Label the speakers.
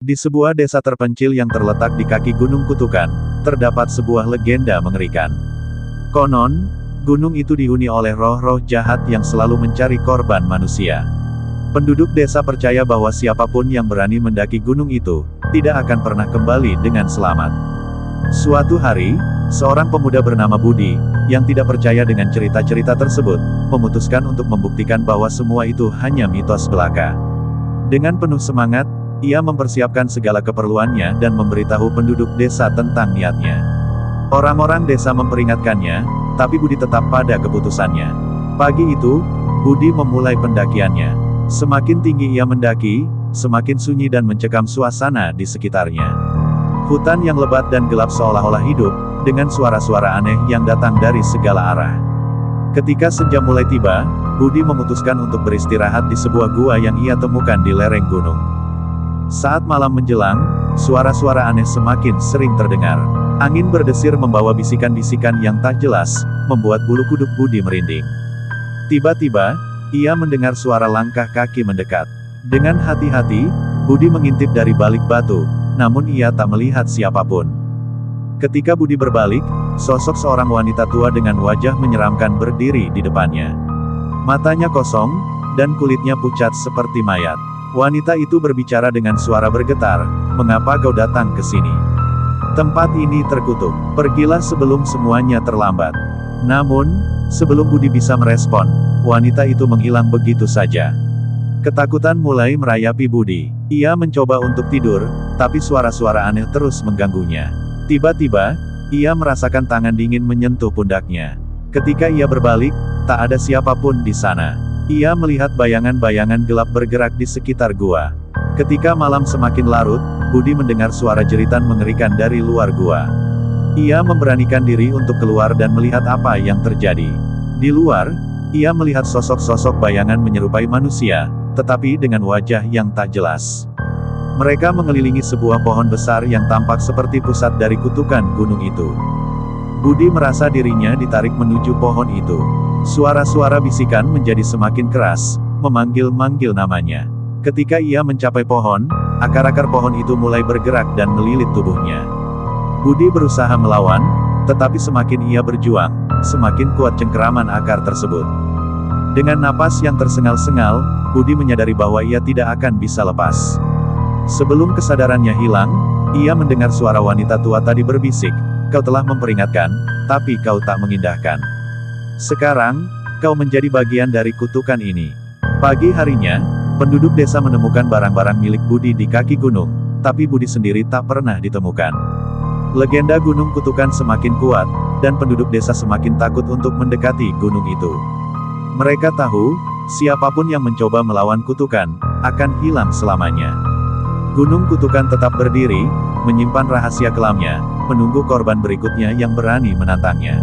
Speaker 1: Di sebuah desa terpencil yang terletak di kaki Gunung Kutukan, terdapat sebuah legenda mengerikan. Konon, gunung itu dihuni oleh roh-roh jahat yang selalu mencari korban manusia. Penduduk desa percaya bahwa siapapun yang berani mendaki gunung itu, tidak akan pernah kembali dengan selamat. Suatu hari, seorang pemuda bernama Budi, yang tidak percaya dengan cerita-cerita tersebut, memutuskan untuk membuktikan bahwa semua itu hanya mitos belaka. Dengan penuh semangat, ia mempersiapkan segala keperluannya dan memberitahu penduduk desa tentang niatnya. Orang-orang desa memperingatkannya, tapi Budi tetap pada keputusannya. Pagi itu, Budi memulai pendakiannya. Semakin tinggi ia mendaki, semakin sunyi dan mencekam suasana di sekitarnya. Hutan yang lebat dan gelap seolah-olah hidup, dengan suara-suara aneh yang datang dari segala arah. Ketika senja mulai tiba, Budi memutuskan untuk beristirahat di sebuah gua yang ia temukan di lereng gunung. Saat malam menjelang, suara-suara aneh semakin sering terdengar. Angin berdesir membawa bisikan-bisikan yang tak jelas, membuat bulu kuduk Budi merinding. Tiba-tiba, ia mendengar suara langkah kaki mendekat. Dengan hati-hati, Budi mengintip dari balik batu, namun ia tak melihat siapapun. Ketika Budi berbalik, sosok seorang wanita tua dengan wajah menyeramkan berdiri di depannya. Matanya kosong, dan kulitnya pucat seperti mayat. Wanita itu berbicara dengan suara bergetar, "Mengapa kau datang ke sini? Tempat ini terkutuk. Pergilah sebelum semuanya terlambat." Namun, sebelum Budi bisa merespon, wanita itu menghilang begitu saja. Ketakutan mulai merayapi Budi. Ia mencoba untuk tidur, tapi suara-suara aneh terus mengganggunya. Tiba-tiba, ia merasakan tangan dingin menyentuh pundaknya. Ketika ia berbalik, tak ada siapapun di sana. Ia melihat bayangan-bayangan gelap bergerak di sekitar gua. Ketika malam semakin larut, Budi mendengar suara jeritan mengerikan dari luar gua. Ia memberanikan diri untuk keluar dan melihat apa yang terjadi. Di luar, ia melihat sosok-sosok bayangan menyerupai manusia, tetapi dengan wajah yang tak jelas. Mereka mengelilingi sebuah pohon besar yang tampak seperti pusat dari kutukan gunung itu. Budi merasa dirinya ditarik menuju pohon itu. Suara-suara bisikan menjadi semakin keras, memanggil-manggil namanya. Ketika ia mencapai pohon, akar-akar pohon itu mulai bergerak dan melilit tubuhnya. Budi berusaha melawan, tetapi semakin ia berjuang, semakin kuat cengkeraman akar tersebut. Dengan napas yang tersengal-sengal, Budi menyadari bahwa ia tidak akan bisa lepas. Sebelum kesadarannya hilang, ia mendengar suara wanita tua tadi berbisik, "Kau telah memperingatkan, tapi kau tak mengindahkan. Sekarang, kau menjadi bagian dari kutukan ini." Pagi harinya, penduduk desa menemukan barang-barang milik Budi di kaki gunung, tapi Budi sendiri tak pernah ditemukan. Legenda Gunung Kutukan semakin kuat, dan penduduk desa semakin takut untuk mendekati gunung itu. Mereka tahu, siapapun yang mencoba melawan kutukan, akan hilang selamanya. Gunung Kutukan tetap berdiri, menyimpan rahasia kelamnya, menunggu korban berikutnya yang berani menantangnya.